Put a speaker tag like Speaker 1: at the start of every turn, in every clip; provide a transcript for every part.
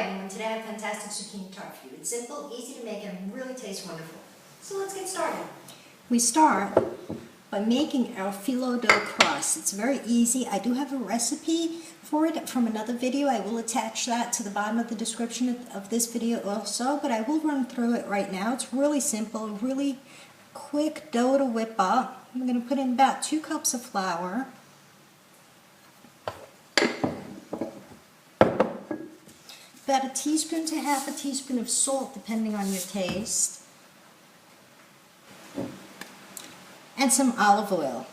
Speaker 1: everyone, today I have fantastic zucchini tart for you. It's simple, easy to make, and really tastes wonderful. So let's get started. We start by making our phyllo dough crust. It's very easy. I do have a recipe for it from another video. I will attach that to the bottom of the description of this video also, but I will run through it right now. It's really simple, really quick dough to whip up. I'm going to put in about 2 cups of flour. About a teaspoon to half a teaspoon of salt, depending on your taste. And some olive oil.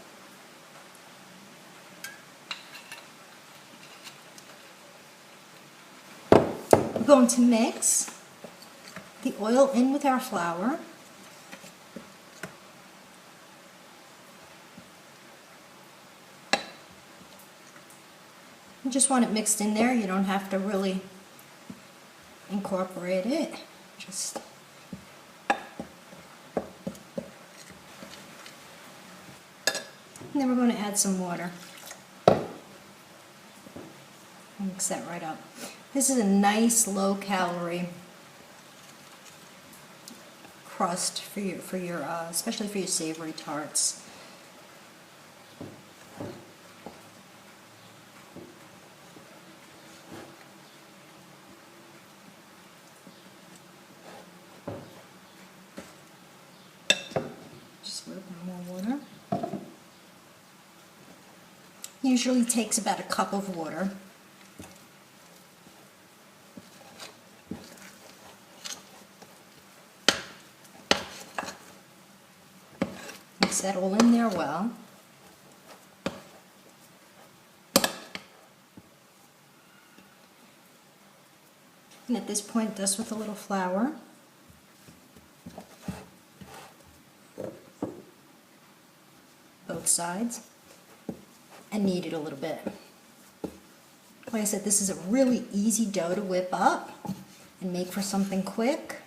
Speaker 1: We're going to mix the oil in with our flour. You just want it mixed in there. You don't have to really incorporate it. Just and then we're going to add some water. Mix that right up. This is a nice low-calorie crust for your especially for your savory tarts. Just a little bit more water. Usually takes about a cup of water. Mix that all in there well. And at this point, dust with a little flour. Both sides. And knead it a little bit. Like I said, this is a really easy dough to whip up and make for something quick.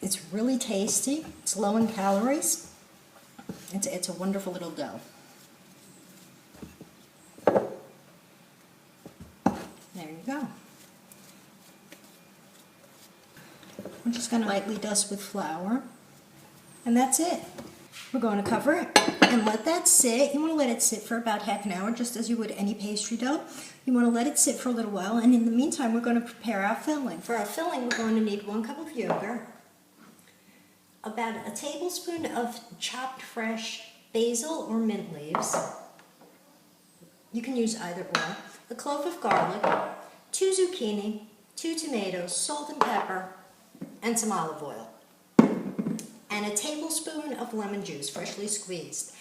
Speaker 1: It's really tasty. It's low in calories. It's a wonderful little dough. There you go. We're just going to lightly dust with flour, and that's it. We're going to cover it and let that sit. You want to let it sit for about half an hour, just as you would any pastry dough. You want to let it sit for a little while, and in the meantime, we're going to prepare our filling. For our filling, we're going to need 1 cup of yogurt, about a tablespoon of chopped fresh basil or mint leaves. You can use either or. A clove of garlic, 2 zucchini, 2 tomatoes, salt and pepper, and some olive oil. And a tablespoon of lemon juice, freshly squeezed.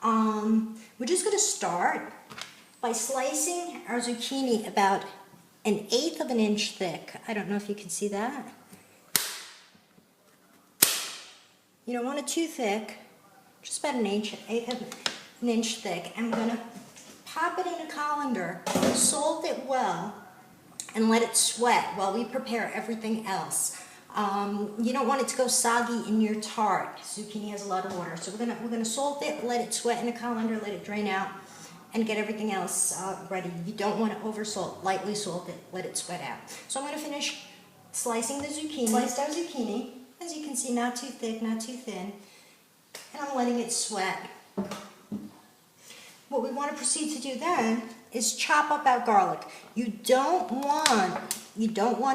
Speaker 1: We're just going to start by slicing our zucchini about 1/8 of an inch thick. I don't know if you can see that. You don't want it too thick, just about 1/8 of an inch thick. And we're going to pop it in a colander, salt it well, and let it sweat while we prepare everything else. You don't want it to go soggy in your tart. Zucchini has a lot of water, so we're gonna salt it, let it sweat in a colander, let it drain out, and get everything else ready. You don't want to over salt. Lightly salt it, let it sweat out. So I'm gonna finish slicing the zucchini. Sliced our zucchini, as you can see, not too thick, not too thin, and I'm letting it sweat. What we want to proceed to do then is chop up our garlic. You don't want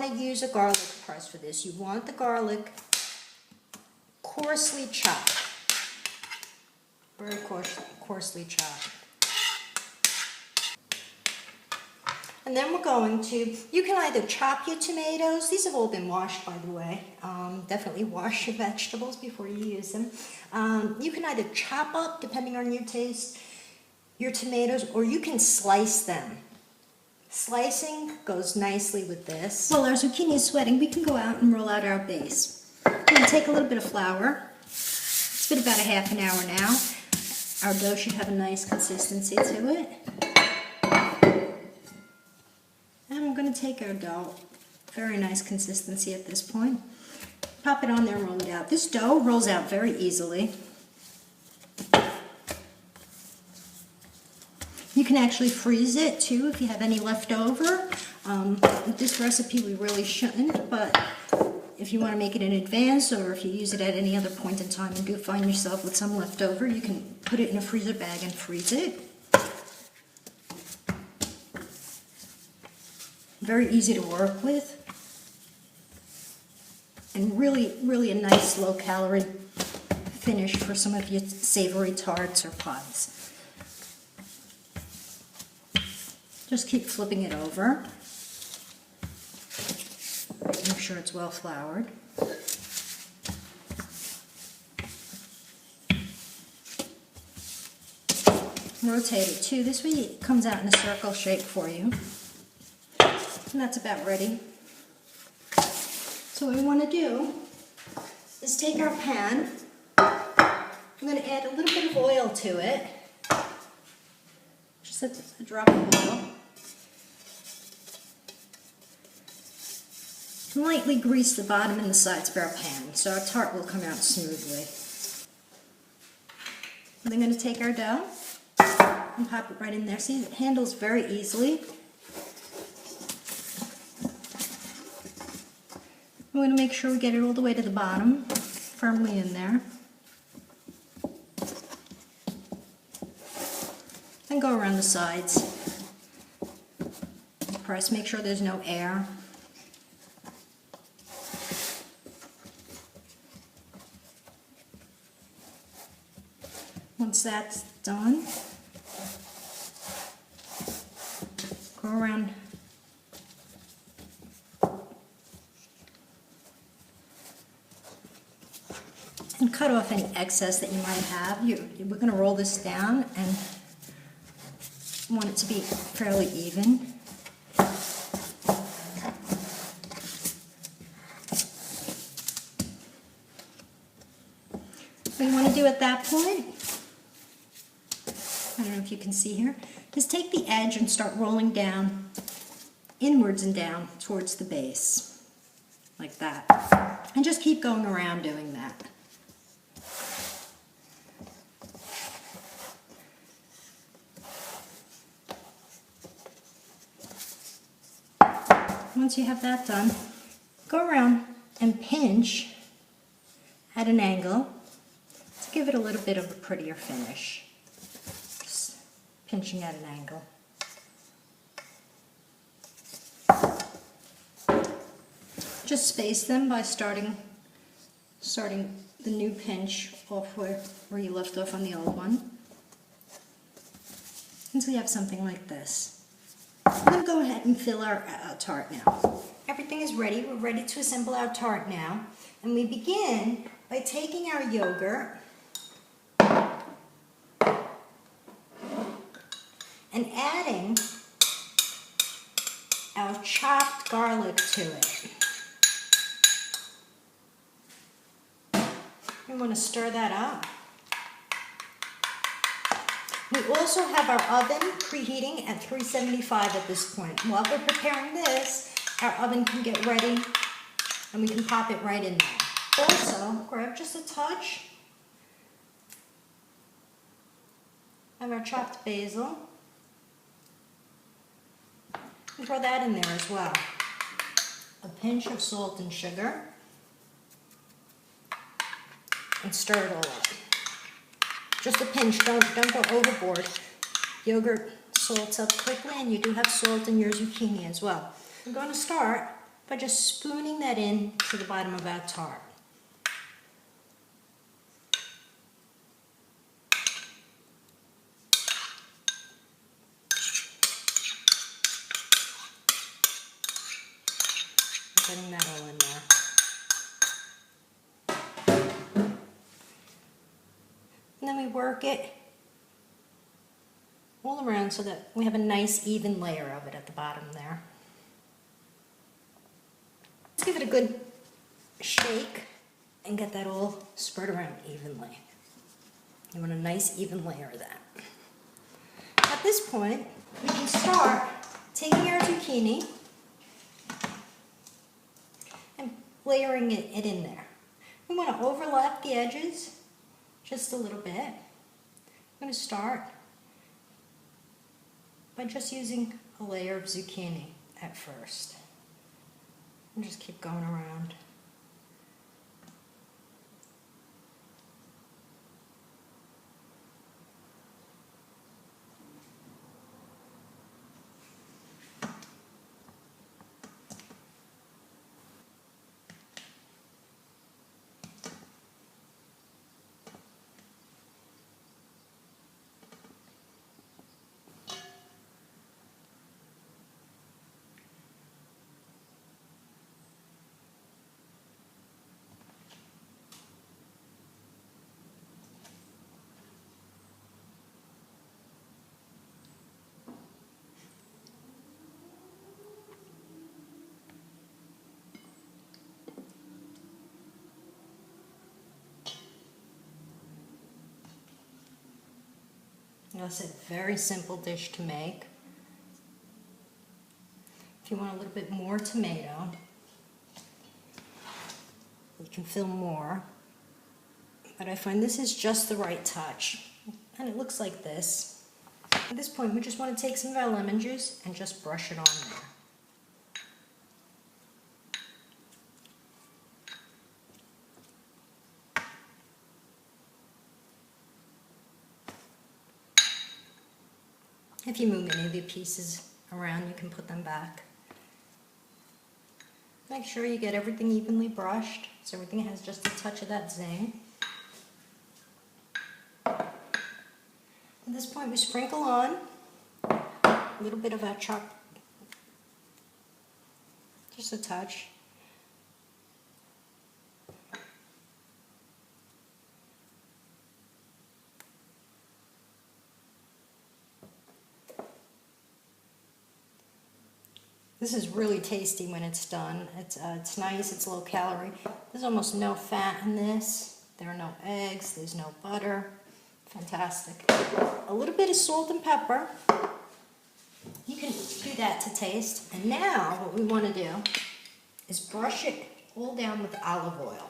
Speaker 1: to use a garlic press for this. You want the garlic coarsely chopped. Very coarsely chopped. And then we're going to, you can either chop your tomatoes. These have all been washed, by the way. Definitely wash your vegetables before you use them. You can either chop up, depending on your taste, your tomatoes, or you can slice them. Slicing goes nicely with this. While our zucchini is sweating, we can go out and roll out our base. I'm going to take a little bit of flour. It's been about a half an hour now. Our dough should have a nice consistency to it. And I'm going to take our dough, very nice consistency at this point. Pop it on there and roll it out. This dough rolls out very easily. You can actually freeze it too if you have any left over. With this recipe we really shouldn't, but if you want to make it in advance or if you use it at any other point in time and do find yourself with some left over, you can put it in a freezer bag and freeze it. Very easy to work with, and really a nice low-calorie finish for some of your savory tarts or pies. Just keep flipping it over. Make sure it's well floured. Rotate it too. This way it comes out in a circle shape for you. And that's about ready. So what we want to do is take our pan. I'm going to add a little bit of oil to it. Just a drop of oil. And lightly grease the bottom and the sides of our pan so our tart will come out smoothly. And then I'm going to take our dough and pop it right in there. See, it handles very easily. We're going to make sure we get it all the way to the bottom, firmly in there. Then go around the sides. Press, make sure there's no air. Once that's done, go around and cut off any excess that you might have. We're going to roll this down and want it to be fairly even. What you want to do at that point, I don't know if you can see here, is take the edge and start rolling down, inwards and down towards the base, like that. And just keep going around doing that. Once you have that done, go around and pinch at an angle to give it a little bit of a prettier finish. Just pinching at an angle. Just space them by starting the new pinch off where you left off on the old one. Until you have something like this. I'm going to go ahead and fill our tart now. Everything is ready. We're ready to assemble our tart now. And we begin by taking our yogurt and adding our chopped garlic to it. We want to stir that up. We also have our oven preheating at 375 at this point. While we're preparing this, our oven can get ready and we can pop it right in there. Also, grab just a touch of our chopped basil and throw that in there as well. A pinch of salt and sugar and stir it all up. Just a pinch, don't go overboard. Yogurt salts up quickly and you do have salt in your zucchini as well. I'm going to start by just spooning that in to the bottom of our tart. Getting that all in there. And then we work it all around so that we have a nice even layer of it at the bottom there. Let's give it a good shake and get that all spread around evenly. You want a nice even layer of that. At this point, we can start taking our zucchini and layering it in there. We want to overlap the edges just a little bit. I'm going to start by just using a layer of zucchini at first. And just keep going around. That's a very simple dish to make. If you want a little bit more tomato, you can fill more. But I find this is just the right touch. And it looks like this. At this point, we just want to take some of our lemon juice and just brush it on there. If you move any of the pieces around, you can put them back. Make sure you get everything evenly brushed, so everything has just a touch of that zing. At this point, we sprinkle on a little bit of our chopped, just a touch. This is really tasty when it's done. It's nice, it's low calorie. There's almost no fat in this. There are no eggs, there's no butter. Fantastic. A little bit of salt and pepper. You can do that to taste. And now what we want to do is brush it all down with olive oil.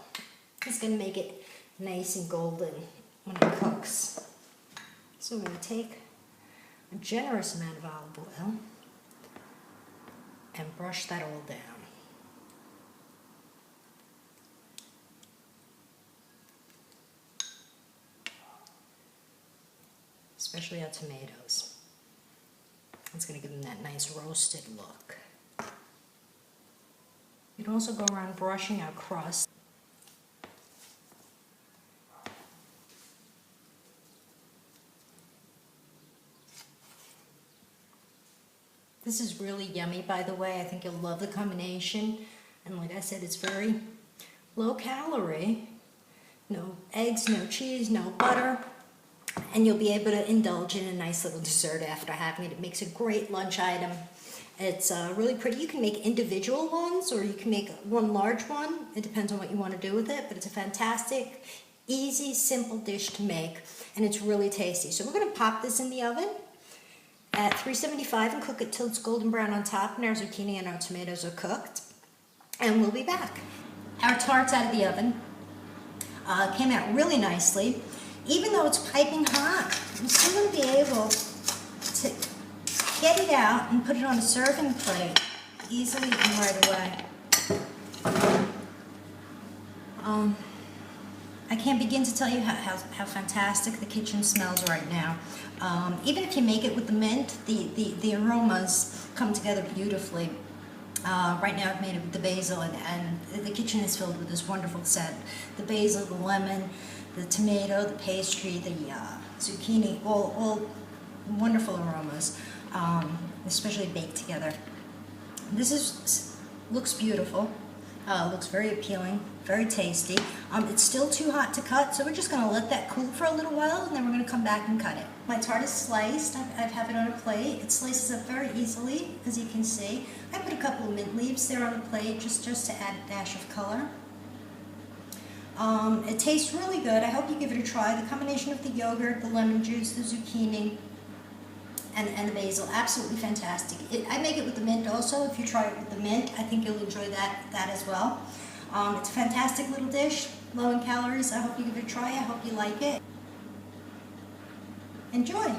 Speaker 1: It's going to make it nice and golden when it cooks. So we're going to take a generous amount of olive oil and brush that all down. Especially our tomatoes. It's going to give them that nice roasted look. You can also go around brushing our crust. This is really yummy, by the way. I think you'll love the combination. And like I said, it's very low calorie. No eggs, no cheese, no butter. And you'll be able to indulge in a nice little dessert after having it. It makes a great lunch item. It's really pretty. You can make individual ones, or you can make one large one. It depends on what you want to do with it. But it's a fantastic, easy, simple dish to make. And it's really tasty. So we're going to pop this in the oven at 375 and cook it till it's golden brown on top, and our zucchini and our tomatoes are cooked. And we'll be back. Our tart's out of the oven. Came out really nicely. Even though it's piping hot, you're still going to be able to get it out and put it on a serving plate easily and right away. I can't begin to tell you how fantastic the kitchen smells right now. Even if you make it with the mint, the aromas come together beautifully. Right now I've made it with the basil, and the kitchen is filled with this wonderful scent. The basil, the lemon, the tomato, the pastry, the zucchini, all wonderful aromas, especially baked together. This looks beautiful, looks very appealing, very tasty. It's still too hot to cut, so we're just going to let that cool for a little while, and then we're going to come back and cut it. My tart is sliced. I have it on a plate. It slices up very easily, as you can see. I put a couple of mint leaves there on the plate just to add a dash of color. It tastes really good. I hope you give it a try. The combination of the yogurt, the lemon juice, the zucchini, and the basil, absolutely fantastic. I make it with the mint also. If you try it with the mint, I think you'll enjoy that as well. It's a fantastic little dish, low in calories. I hope you give it a try. I hope you like it. Enjoy.